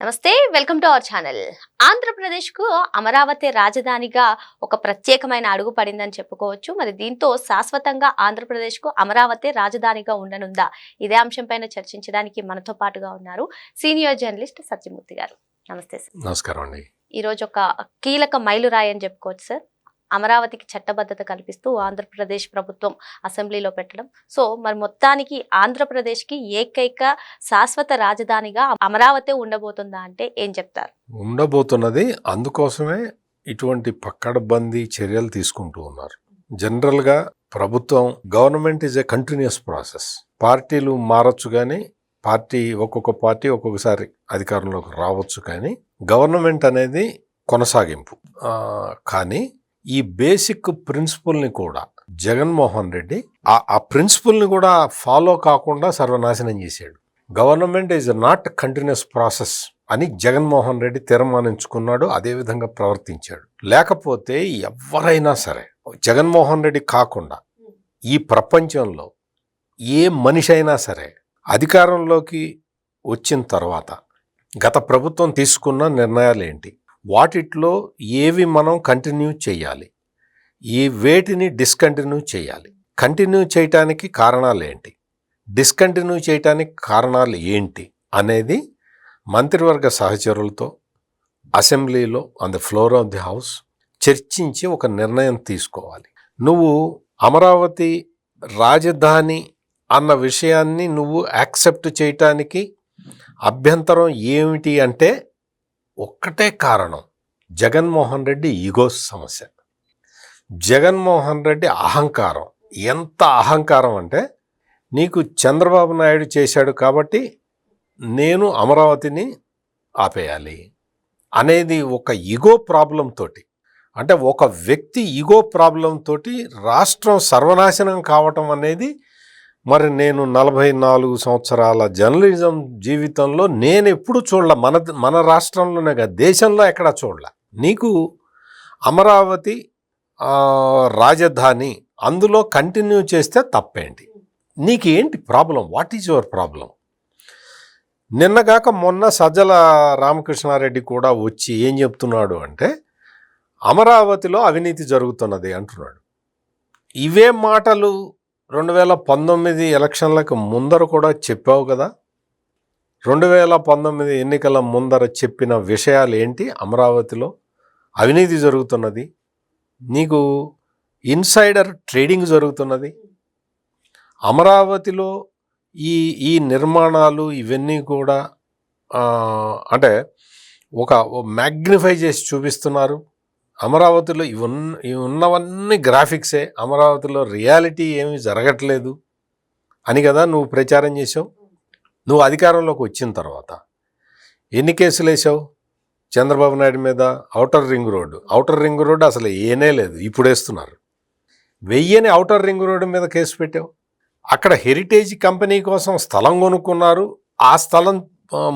నమస్తే, welcome to our channel. ఆంధ్రప్రదేశ్కు అమరావతి రాజధానిగా ఒక ప్రత్యేకమైన అడుగు పడిందని చెప్పుకోవచ్చు. మరి దీంతో శాశ్వతంగా ఆంధ్రప్రదేశ్కు అమరావతి రాజధానిగా ఉండనుందా? ఇదే అంశంపైన చర్చించడానికి మనతో పాటుగా ఉన్నారు సీనియర్ జర్నలిస్ట్ సత్యమూర్తి గారు. నమస్తే సార్. నమస్కారం అండి. ఈరోజు ఒక కీలక మైలురాయి అని చెప్పుకోవచ్చు సార్. అమరావతికి చట్టబద్ధత కల్పిస్తూ ఆంధ్రప్రదేశ్ ప్రభుత్వం అసెంబ్లీలో పెట్టడం. సో మరి మొత్తానికి ఆంధ్రప్రదేశ్కి ఏకైక శాశ్వత రాజధానిగా అమరావతి ఉండబోతుందా అంటే ఏం చెప్తారు? ఉండబోతున్నది. అందుకోసమే ఇటువంటి పక్కడబందీ చర్యలు తీసుకుంటూ ఉన్నారు. జనరల్గా ప్రభుత్వం government is a continuous process. పార్టీలు మారచ్చు కానీ ఒక్కొక్క పార్టీ ఒక్కొక్కసారి అధికారంలోకి రావచ్చు, కానీ గవర్నమెంట్ అనేది కొనసాగింపు. కానీ ఈ బేసిక్ ప్రిన్సిపల్ని కూడా జగన్మోహన్ రెడ్డి ఆ ప్రిన్సిపల్ని కూడా ఫాలో కాకుండా సర్వనాశనం చేశాడు. Government is not continuous process అని జగన్మోహన్ రెడ్డి తీర్మానించుకున్నాడు, అదేవిధంగా ప్రవర్తించాడు. లేకపోతే ఎవరైనా సరే జగన్మోహన్ రెడ్డి కాకుండా ఈ ప్రపంచంలో ఏ మనిషి అయినా సరే అధికారంలోకి వచ్చిన తర్వాత గత ప్రభుత్వం తీసుకున్న నిర్ణయాలు ఏంటి, వాటిట్లో ఏవి మనం కంటిన్యూ చేయాలి, వేటిని డిస్కంటిన్యూ చేయాలి, కంటిన్యూ చేయటానికి కారణాలు ఏంటి, డిస్కంటిన్యూ చేయటానికి కారణాలు ఏంటి అనేది మంత్రివర్గ సహచరులతో అసెంబ్లీలో on the floor of the house చర్చించి ఒక నిర్ణయం తీసుకోవాలి. నువ్వు అమరావతి రాజధాని అన్న విషయాన్ని నువ్వు యాక్సెప్ట్ చేయటానికి అభ్యంతరం ఏమిటి అంటే ఒక్కటే కారణం, జగన్మోహన్ రెడ్డి ఈగో సమస్య. జగన్మోహన్ రెడ్డి అహంకారం. ఎంత అహంకారం అంటే, నీకు చంద్రబాబు నాయుడు చేశాడు కాబట్టి నేను అమరావతిని ఆపేయాలి అనేది ఒక ఈగో ప్రాబ్లం తోటి, అంటే ఒక వ్యక్తి ఈగో ప్రాబ్లం తోటి రాష్ట్రం సర్వనాశనం కావటం అనేది మరి నేను 44 సంవత్సరాల జర్నలిజం జీవితంలో నేను ఎప్పుడు చూడలే. మన రాష్ట్రంలోనే కాదు, దేశంలో ఎక్కడా చూడలే. నీకు అమరావతి రాజధాని అందులో కంటిన్యూ చేస్తే తప్పేంటి? నీకేంటి problem? What is your problem? నిన్నగాక మొన్న సజ్జల రామకృష్ణారెడ్డి కూడా వచ్చి ఏం చెప్తున్నాడు అంటే, అమరావతిలో అవినీతి జరుగుతున్నది అంటున్నాడు. ఇవే మాటలు 2019 ఎలక్షన్లకు ముందర కూడా చెప్పావు కదా. 2019 ఎన్నికల ముందర చెప్పిన విషయాలు ఏంటి? అమరావతిలో అవినీతి జరుగుతున్నది, నీకు ఇన్సైడర్ ట్రేడింగ్ జరుగుతున్నది, అమరావతిలో ఈ నిర్మాణాలు ఇవన్నీ కూడా అంటే ఒక మ్యాగ్నిఫై చేసి చూపిస్తున్నారు. అమరావతిలో ఇవి ఉన్నవన్నీ గ్రాఫిక్సే, అమరావతిలో రియాలిటీ ఏమీ జరగట్లేదు అని కదా నువ్వు ప్రచారం చేసావు. నువ్వు అధికారంలోకి వచ్చిన తర్వాత ఎన్ని కేసులు వేసావు చంద్రబాబు నాయుడు మీద? ఔటర్ రింగ్ రోడ్డు అసలు ఏనే లేదు, ఇప్పుడు వేస్తున్నారు. 1000 ఔటర్ రింగ్ రోడ్డు మీద కేసు పెట్టావు. అక్కడ హెరిటేజ్ కంపెనీ కోసం స్థలం కొనుక్కున్నారు, ఆ స్థలం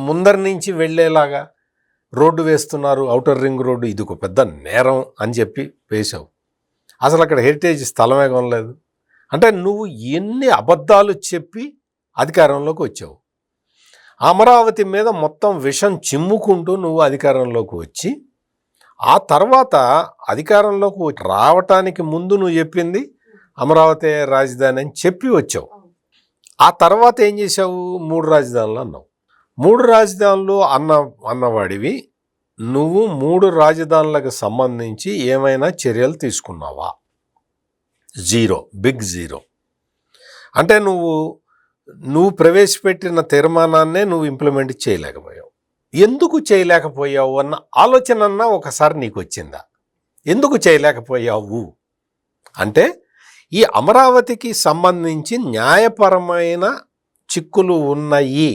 ముందరి నుంచి వెళ్ళేలాగా రోడ్డు వేస్తున్నారు, ఔటర్ రింగ్ రోడ్డు. ఇది ఒక పెద్ద నేరం అని చెప్పి వేశావు. అసలు అక్కడ హెరిటేజ్ స్థలమే కొనలేదు. అంటే నువ్వు ఎన్ని అబద్ధాలు చెప్పి అధికారంలోకి వచ్చావు. అమరావతి మీద మొత్తం విషం చిమ్ముకుంటూ నువ్వు అధికారంలోకి వచ్చి, ఆ తర్వాత అధికారంలోకి రావటానికి ముందు నువ్వు చెప్పింది అమరావతి రాజధాని అని చెప్పి వచ్చావు. ఆ తర్వాత ఏం చేసావు? 3 రాజధానులు అన్నావు. 3 రాజధానులు అన్నవాడివి నువ్వు 3 రాజధానులకు సంబంధించి ఏమైనా చర్యలు తీసుకున్నావా? Zero, big zero. అంటే నువ్వు ప్రవేశపెట్టిన తీర్మానాన్నే నువ్వు ఇంప్లిమెంట్ చేయలేకపోయావు. ఎందుకు చేయలేకపోయావు అన్న ఆలోచన అన్నా ఒకసారి నీకు వచ్చిందా? ఎందుకు చేయలేకపోయావు అంటే, ఈ అమరావతికి సంబంధించి న్యాయపరమైన చిక్కులు ఉన్నాయి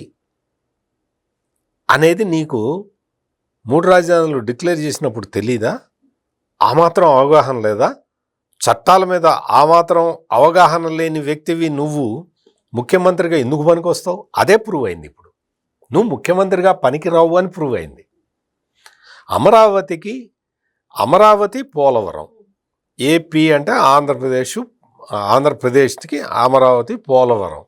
అనేది నీకు 3 రాజధానులు డిక్లేర్ చేసినప్పుడు తెలీదా? ఆ మాత్రం అవగాహన లేదా? చట్టాల మీద ఆ మాత్రం అవగాహన లేని వ్యక్తివి నువ్వు ముఖ్యమంత్రిగా ఎందుకు పనికొస్తావు? అదే ప్రూవ్ అయింది. ఇప్పుడు నువ్వు ముఖ్యమంత్రిగా పనికిరావు అని ప్రూవ్ అయింది. అమరావతి పోలవరం, ఏపీ అంటే ఆంధ్రప్రదేశ్కి అమరావతి పోలవరం.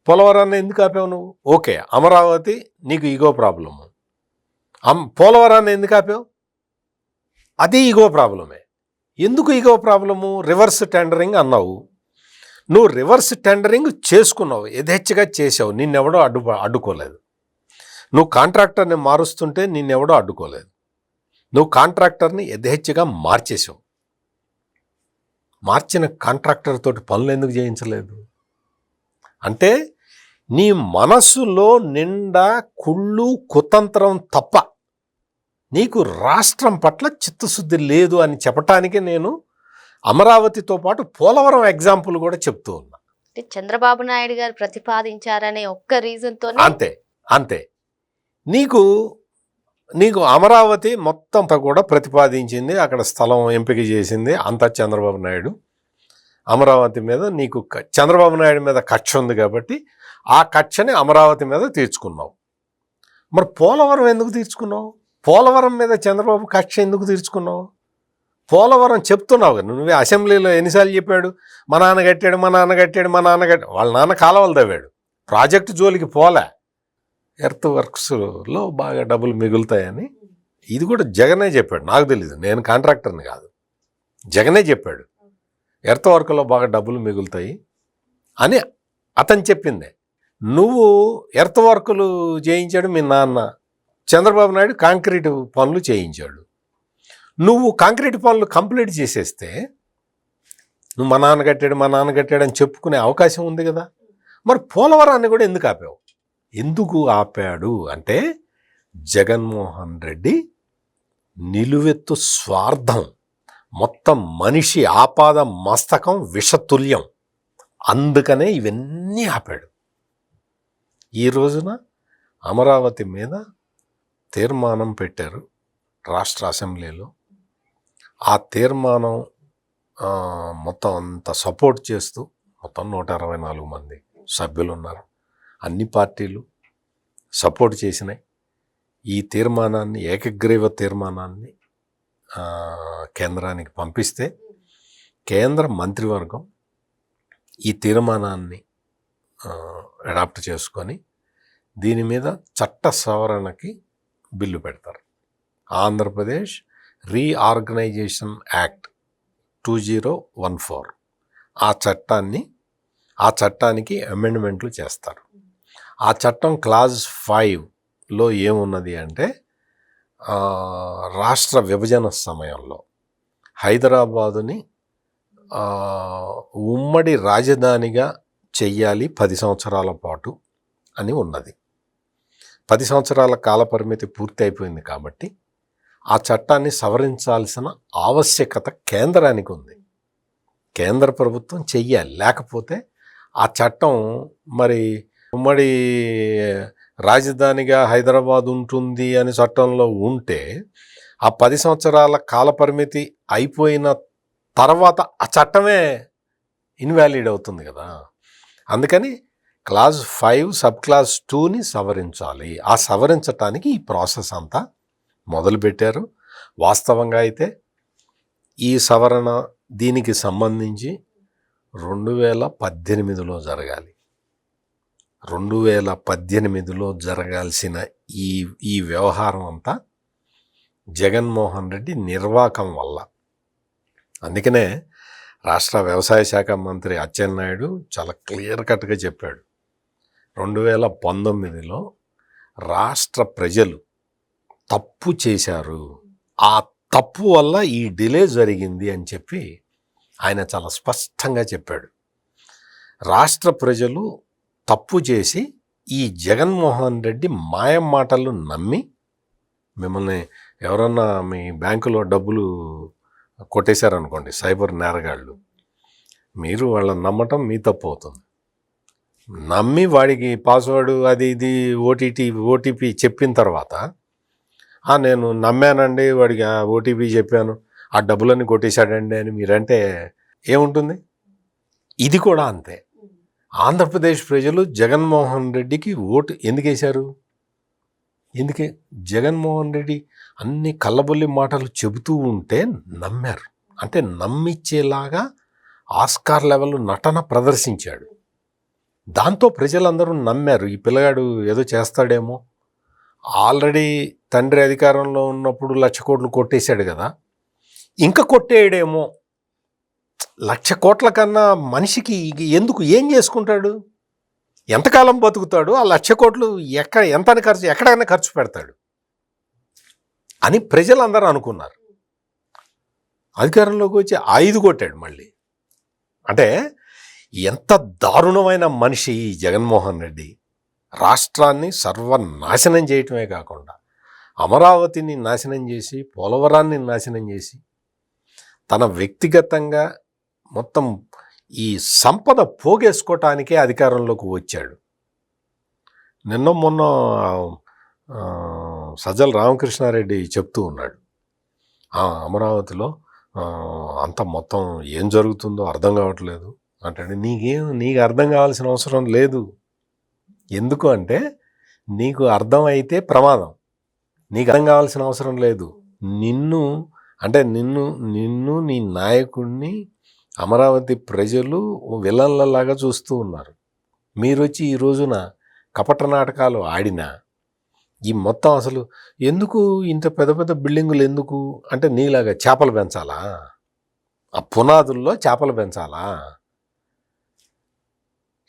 పోలవరాన్ని ఎందుకు ఆపావు నువ్వు? ఓకే, అమరావతి నీకు ఈగో ప్రాబ్లము. పోలవరాన్ని ఎందుకు ఆపావు? అది ఈగో ప్రాబ్లమే. ఎందుకు ఈగో ప్రాబ్లము? రివర్స్ టెండరింగ్ అన్నావు. నువ్వు రివర్స్ టెండరింగ్ చేసుకున్నావు, యథేచ్ఛగా చేసావు, నిన్నెవడో అడ్డుకోలేదు. నువ్వు కాంట్రాక్టర్ని మారుస్తుంటే నిన్నెవడో అడ్డుకోలేదు. నువ్వు కాంట్రాక్టర్ని యథేచ్ఛగా మార్చేసావు. మార్చిన కాంట్రాక్టర్ తోటి పనులు ఎందుకు చేయించలేదు? అంటే నీ మనసులో నిండా కుళ్ళు కుతంత్రం తప్ప నీకు రాష్ట్రం పట్ల చిత్తశుద్ధి లేదు అని చెప్పటానికి నేను అమరావతితో పాటు పోలవరం ఎగ్జాంపుల్ కూడా చెప్తూ ఉన్నా. చంద్రబాబు నాయుడు గారు ప్రతిపాదించారనే ఒక్క రీజన్తో అంతే నీకు అమరావతి మొత్తం కూడా ప్రతిపాదించింది, అక్కడ స్థలం ఎంపిక చేసింది అంతా చంద్రబాబు నాయుడు. అమరావతి మీద నీకు చంద్రబాబు నాయుడు మీద కక్ష ఉంది కాబట్టి ఆ కక్షని అమరావతి మీద తీర్చుకున్నావు. మరి పోలవరం ఎందుకు తీర్చుకున్నావు? పోలవరం మీద చంద్రబాబు కక్ష ఎందుకు తీర్చుకున్నావు? పోలవరం చెప్తున్నావు కదా నువ్వే. అసెంబ్లీలో ఎన్నిసార్లు చెప్పాడు? మా నాన్న కట్టాడు, మా నాన్న కట్టాడు, మా నాన్న కట్టాడు. వాళ్ళ నాన్న కాలువలు తవ్వాడు, ప్రాజెక్టు జోలికి పోలే. ఎర్త్ వర్క్స్లో బాగా డబ్బులు మిగులుతాయని ఇది కూడా జగనే చెప్పాడు. నాకు తెలీదు, నేను కాంట్రాక్టర్ని కాదు. జగనే చెప్పాడు ఎర్త్ వర్క్లో బాగా డబ్బులు మిగులుతాయి అని అతను చెప్పిందే. నువ్వు ఎర్త్ వర్కులు చేయించాడు మీ నాన్న, చంద్రబాబు నాయుడు కాంక్రీట్ పనులు చేయించాడు. నువ్వు కాంక్రీట్ పనులు కంప్లీట్ చేసేస్తే నువ్వు మా నాన్న కట్టాడు అని చెప్పుకునే అవకాశం ఉంది కదా. మరి పోలవరాన్ని కూడా ఎందుకు ఆపావు? ఎందుకు ఆపాడు అంటే జగన్మోహన్ రెడ్డి నిలువెత్తు స్వార్థం, మొత్తం మనిషి ఆపాద మస్తకం విషతుల్యం, అందుకనే ఇవన్నీ ఆపాడు. ఈ రోజున అమరావతి మీద తీర్మానం పెట్టారు రాష్ట్ర అసెంబ్లీలో. ఆ తీర్మానం మొత్తం అంతా సపోర్ట్ చేస్తూ మొత్తం 124 మంది సభ్యులు ఉన్నారు. అన్ని పార్టీలు సపోర్ట్ చేసినాయి. ఈ తీర్మానాన్ని, ఏకగ్రీవ తీర్మానాన్ని కేంద్రానికి పంపిస్తే కేంద్ర మంత్రివర్గం ఈ తీర్మానాన్ని అడాప్ట్ చేసుకొని దీని మీద చట్ట సవరణకి బిల్లు పెడతారు. ఆంధ్రప్రదేశ్ రీఆర్గనైజేషన్ యాక్ట్ 2014 ఆ చట్టానికి అమెండ్మెంట్లు చేస్తారు. ఆ చట్టం క్లాజ్ 5లో ఏమున్నది అంటే రాష్ట్ర విభజన సమయంలో హైదరాబాదుని ఉమ్మడి రాజధానిగా చెయ్యాలి 10 సంవత్సరాల పాటు అని ఉన్నది. 10 సంవత్సరాల కాలపరిమితి పూర్తి అయిపోయింది కాబట్టి ఆ చట్టాన్ని సవరించాల్సిన ఆవశ్యకత కేంద్రానికి ఉంది. కేంద్ర ప్రభుత్వం చెయ్యాలి, లేకపోతే ఆ చట్టం మరి ఉమ్మడి రాజధానిగా హైదరాబాద్ ఉంటుంది అని చట్టంలో ఉంటే ఆ 10 సంవత్సరాల కాలపరిమితి అయిపోయిన తర్వాత ఆ చట్టమే ఇన్వాలిడ్ అవుతుంది కదా. అందుకని క్లాజ్ 5 సబ్ క్లాజ్ 2ని సవరించాలి. ఆ సవరించటానికి ఈ ప్రాసెస్ అంతా మొదలుపెట్టారు. వాస్తవంగా అయితే ఈ సవరణ దీనికి సంబంధించి 2018లో జరగాలి. 2018లో జరగాల్సిన ఈ వ్యవహారం అంతా జగన్మోహన్ రెడ్డి నిర్వాకం వల్ల. అందుకనే రాష్ట్ర వ్యవసాయ శాఖ మంత్రి అచ్చెన్నాయుడు చాలా క్లియర్ కట్గా చెప్పాడు, 2019లో రాష్ట్ర ప్రజలు తప్పు చేశారు, ఆ తప్పు వల్ల ఈ డిలే జరిగింది అని చెప్పి ఆయన చాలా స్పష్టంగా చెప్పాడు. రాష్ట్ర ప్రజలు తప్పు చేసి ఈ జగన్మోహన్ రెడ్డి మాయం మాటలు నమ్మి, మిమ్మల్ని ఎవరన్నా మీ బ్యాంకులో డబ్బులు కొట్టేశారనుకోండి సైబర్ నేరగాళ్ళు, మీరు వాళ్ళని నమ్మటం మీ తప్పు అవుతుంది. నమ్మి వాడికి పాస్వర్డ్ అది ఇది ఓటీపీ చెప్పిన తర్వాత నేను నమ్మానండి, వాడికి ఓటీపీ చెప్పాను, ఆ డబ్బులన్నీ కొట్టేశాడండి అని మీరంటే ఏముంటుంది? ఇది కూడా అంతే. ఆంధ్రప్రదేశ్ ప్రజలు జగన్మోహన్ రెడ్డికి ఓటు ఎందుకు వేశారు? ఎందుకే జగన్మోహన్ రెడ్డి అన్ని కళ్ళబొల్లి మాటలు చెబుతూ ఉంటే నమ్మారు. అంటే నమ్మిచ్చేలాగా ఆస్కార్ లెవెల్ నటన ప్రదర్శించాడు. దాంతో ప్రజలందరూ నమ్మారు, ఈ పిల్లగాడు ఏదో చేస్తాడేమో, ఆల్రెడీ తండ్రి అధికారంలో ఉన్నప్పుడు 1,00,000 కోట్లు కొట్టేశాడు కదా, ఇంకా కొట్టేయడేమో. 1,00,000 కోట్ల కన్నా మనిషికి ఎందుకు, ఏం చేసుకుంటాడు, ఎంతకాలం బతుకుతాడు, ఆ 1,00,000 కోట్లు ఎక్కడైనా ఖర్చు పెడతాడు అని ప్రజలందరూ అనుకున్నారు. అధికారంలోకి వచ్చి 5 కొట్టాడు మళ్ళీ. అంటే ఎంత దారుణమైన మనిషి ఈ జగన్మోహన్ రెడ్డి. రాష్ట్రాన్ని సర్వనాశనం చేయటమే కాకుండా అమరావతిని నాశనం చేసి, పోలవరాన్ని నాశనం చేసి, తన వ్యక్తిగతంగా మొత్తం ఈ సంపద పోగేసుకోవటానికే అధికారంలోకి వచ్చాడు. నిన్న మొన్న సజ్జల రామకృష్ణారెడ్డి చెప్తూ ఉన్నాడు, అమరావతిలో అంత మొత్తం ఏం జరుగుతుందో అర్థం కావట్లేదు అంటే. నీకు అర్థం కావాల్సిన అవసరం లేదు. ఎందుకు అంటే నీకు అర్థం అయితే ప్రమాదం. నీకు అర్థం కావాల్సిన అవసరం లేదు. నిన్ను నీ నాయకుడిని అమరావతి ప్రజలు విలన్లలాగా చూస్తూ ఉన్నారు. మీరు వచ్చి ఈ రోజున కపట నాటకాలు ఆడినా ఈ మొత్తం అసలు ఎందుకు ఇంత పెద్ద పెద్ద బిల్డింగులు ఎందుకు అంటే, నీలాగా చేపలు పెంచాలా, ఆ పునాదుల్లో చేపలు పెంచాలా?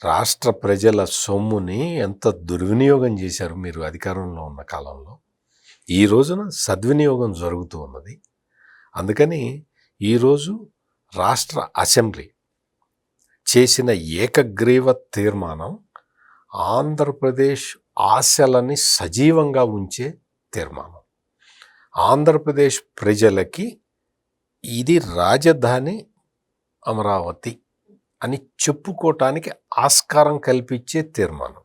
రాష్ట్ర ప్రజల సొమ్ముని ఎంత దుర్వినియోగం చేశారు మీరు అధికారంలో ఉన్న కాలంలో. ఈ రోజున సద్వినియోగం జరుగుతూ ఉన్నది. అందుకని ఈరోజు రాష్ట్ర అసెంబ్లీ చేసిన ఏకగ్రీవ తీర్మానం ఆంధ్రప్రదేశ్ ఆశలని సజీవంగా ఉంచే తీర్మానం. ఆంధ్రప్రదేశ్ ప్రజలకి ఇది రాజధాని అమరావతి అని చెప్పుకోవటానికి ఆస్కారం కల్పించే తీర్మానం.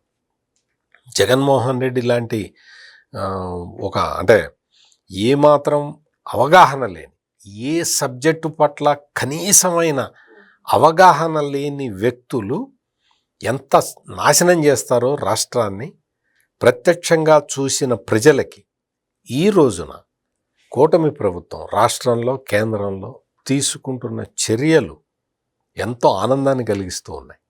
జగన్మోహన్ రెడ్డి లాంటి అంటే ఏమాత్రం అవగాహన లేని, ఏ సబ్జెక్టు పట్ల కనీసమైన అవగాహన లేని వ్యక్తులు ఎంత నాశనం చేస్తారో రాష్ట్రాన్ని ప్రత్యక్షంగా చూసిన ప్రజలకి ఈ రోజున కూటమి ప్రభుత్వం రాష్ట్రంలో, కేంద్రంలో తీసుకుంటున్న చర్యలు ఎంతో ఆనందాన్ని కలిగిస్తూ ఉన్నాయి.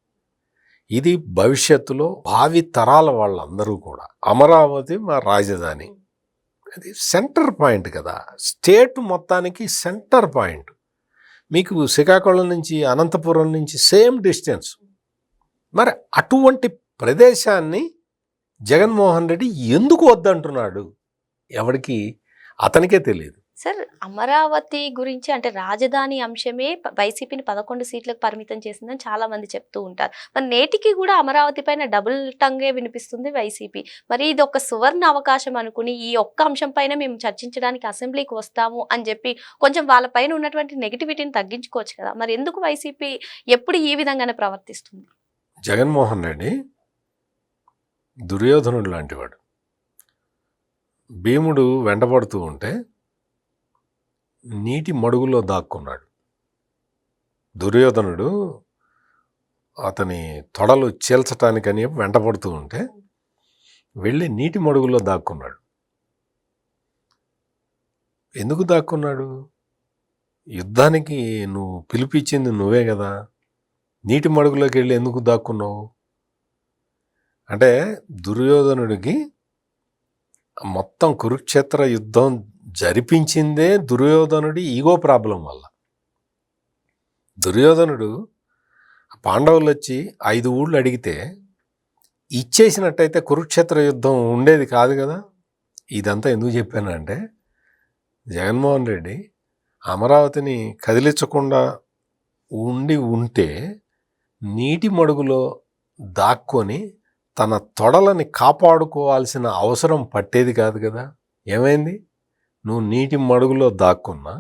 ఇది భవిష్యత్తులో భావి తరాల వాళ్ళందరూ కూడా అమరావతి మా రాజధాని, అది సెంటర్ పాయింట్ కదా, స్టేట్ మొత్తానికి సెంటర్ పాయింట్. మీకు శ్రీకాకుళం నుంచి అనంతపురం నుంచి సేమ్ డిస్టెన్స్. మరి అటువంటి ప్రదేశాన్ని జగన్మోహన్ రెడ్డి ఎందుకు వద్దంటున్నాడు ఎవరికి అతనికే తెలియదు. సార్, అమరావతి గురించి అంటే రాజధాని అంశమే వైసీపీని 11 సీట్లకు పరిమితం చేసిందని చాలా మంది చెప్తూ ఉంటారు. మరి నేటికి కూడా అమరావతి పైన డబుల్ టంగే వినిపిస్తుంది వైసీపీ. మరి ఇది ఒక సువర్ణ అవకాశం అనుకుని ఈ ఒక్క అంశం పైన మేము చర్చించడానికి అసెంబ్లీకి వస్తాము అని చెప్పి కొంచెం వాళ్ళపైన ఉన్నటువంటి నెగిటివిటీని తగ్గించుకోవచ్చు కదా. మరి ఎందుకు వైసీపీ ఎప్పుడు ఈ విధంగానే ప్రవర్తిస్తుంది? జగన్మోహన్ రెడ్డి దుర్యోధనుడు లాంటివాడు. భీముడు వెంటబడుతూ ఉంటే నీటి మడుగులో దాక్కున్నాడు. దుర్యోధనుడు అతని తొడలు చీల్చటానికని వెంటబడుతూ ఉంటే వెళ్ళి నీటి మడుగులో దాక్కున్నాడు. ఎందుకు దాక్కున్నాడు? యుద్ధానికి నువ్వు పిలిపించింది నువ్వే కదా, నీటి మడుగులోకి వెళ్ళి ఎందుకు దాక్కున్నావు అంటే, దుర్యోధనుడికి మొత్తం కురుక్షేత్ర యుద్ధం జరిపించిందే దుర్యోధనుడి ఈగో ప్రాబ్లం వల్ల. దుర్యోధనుడు పాండవులు వచ్చి 5 ఊళ్ళు అడిగితే ఇచ్చేసినట్టయితే కురుక్షేత్ర యుద్ధం ఉండేది కాదు కదా. ఇదంతా ఎందుకు చెప్పానంటే, జగన్మోహన్ రెడ్డి అమరావతిని కదిలించకుండా ఉంటే నీటి మడుగులో దాక్కొని తన తొడలని కాపాడుకోవాల్సిన అవసరం పట్టేది కాదు కదా. ఏమైంది? నువ్వు నీటి మడుగులో దాక్కున్నా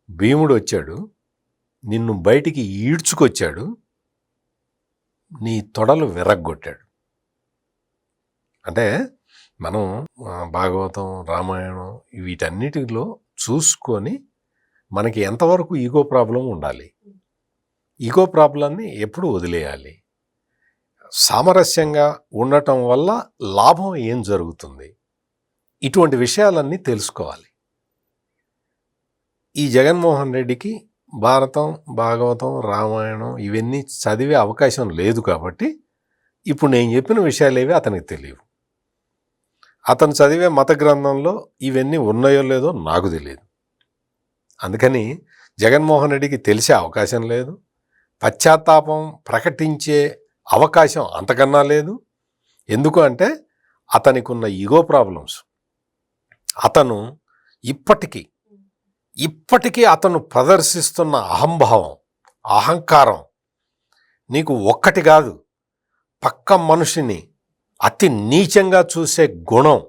భీముడు వచ్చాడు, నిన్ను బయటికి ఈడ్చుకొచ్చాడు, నీ తొడలు విరగ్గొట్టాడు. అంటే మనం భాగవతం, రామాయణం వీటన్నిటిలో చూసుకొని మనకి ఎంతవరకు ఈగో ప్రాబ్లం ఉండాలి, ఈగో ప్రాబ్లాన్ని ఎప్పుడు వదిలేయాలి, సామరస్యంగా ఉండటం వల్ల లాభం ఏం జరుగుతుంది, ఇటువంటి విషయాలన్నీ తెలుసుకోవాలి. ఈ జగన్మోహన్ రెడ్డికి భారతం, భాగవతం, రామాయణం ఇవన్నీ చదివే అవకాశం లేదు కాబట్టి ఇప్పుడు నేను చెప్పిన విషయాలేవి అతనికి తెలియవు. అతను చదివే మత గ్రంథంలో ఇవన్నీ ఉన్నాయో లేదో నాకు తెలియదు. అందుకని జగన్మోహన్ రెడ్డికి తెలిసే అవకాశం లేదు, పశ్చాత్తాపం ప్రకటించే అవకాశం అంతకన్నా లేదు. ఎందుకు అంటే అతనికి ఉన్న ఈగో ప్రాబ్లమ్స్. అతను ఇప్పటికీ అతను ప్రదర్శిస్తున్న అహంభావం, అహంకారం నీకు ఒక్కటి కాదు, పక్క మనిషిని అతి నీచంగా చూసే గుణం.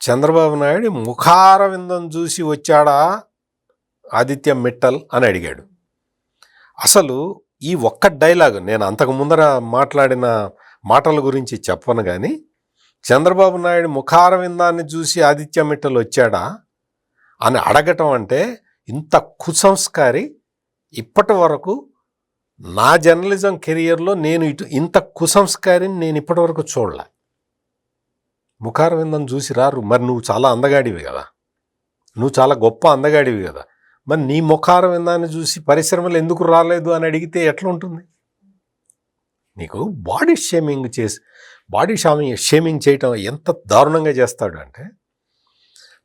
చంద్రబాబు నాయుడు ముఖార విందం చూసి వచ్చాడా ఆదిత్య మిట్టల్ అని అడిగాడు. అసలు ఈ ఒక్క డైలాగ్ నేను అంతకు ముందర మాట్లాడిన మాటల గురించి చెప్పను కానీ, చంద్రబాబు నాయుడు ముఖార విందాన్ని చూసి ఆదిత్య మిట్టల్ వచ్చాడా అని అడగటం అంటే ఇంత కుసంస్కారి ఇప్పటి వరకు నా జర్నలిజం కెరియర్లో నేను ఇంత కుసంస్కారిని నేను ఇప్పటి వరకు చూడలే. ముఖార విందం చూసి రారు. మరి నువ్వు చాలా అందగాడివి కదా, నువ్వు చాలా గొప్ప అందగాడివి కదా, మరి నీ ముఖార విందాన్ని చూసి పరిశ్రమలు ఎందుకు రాలేదు అని అడిగితే ఎట్లా ఉంటుంది? నీకు బాడీ షేమింగ్ చేయటం ఎంత దారుణంగా చేస్తాడు అంటే,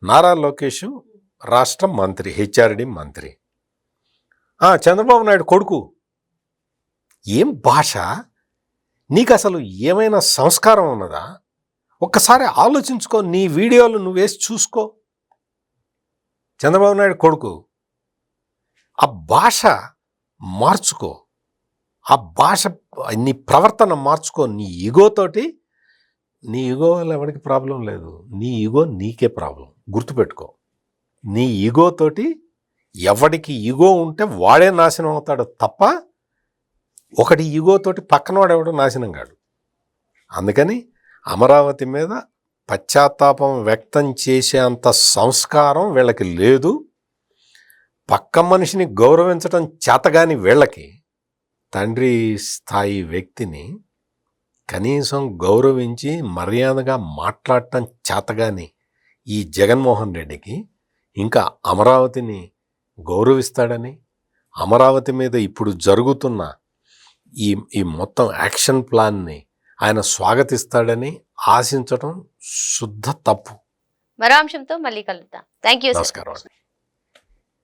నారా లోకేష్ రాష్ట్ర మంత్రి, హెచ్ఆర్డి మంత్రి, చంద్రబాబు నాయుడు కొడుకు. ఏం భాష నీకు? అసలు ఏమైనా సంస్కారం ఉన్నదా? ఒక్కసారి ఆలోచించుకో, నీ వీడియోలు నువ్వు వేసి చూసుకో. చంద్రబాబు నాయుడు కొడుకు, ఆ భాష మార్చుకో, ఆ భాష నీ ప్రవర్తన మార్చుకో. నీ ఈగో వల్ల ఎవరికి ప్రాబ్లం లేదు, నీ ఈగో నీకే ప్రాబ్లం. గుర్తుపెట్టుకో, నీ ఈగోతోటి ఎవడికి ఈగో ఉంటే వాడే నాశనం అవుతాడు తప్ప ఒకటి ఈగోతోటి పక్కనవాడు ఎవడో నాశనం కాడు. అందుకని అమరావతి మీద పశ్చాత్తాపం వ్యక్తం చేసేంత సంస్కారం వీళ్ళకి లేదు. పక్క మనిషిని గౌరవించటం చేతగాని వీళ్ళకి తండ్రి స్థాయి వ్యక్తిని కనీసం గౌరవించి మర్యాదగా మాట్లాడటం చేతగాని ఈ జగన్మోహన్ రెడ్డికి ఇంకా అమరావతిని గౌరవిస్తాడని, అమరావతి మీద ఇప్పుడు జరుగుతున్న ఈ మొత్తం యాక్షన్ ప్లాన్ని ఆయన స్వాగతిస్తాడని ఆశించటం శుద్ధ తప్పు. మరో అంశంతో మళ్ళీ కలుద్దాం. Thank you. నమస్కారం.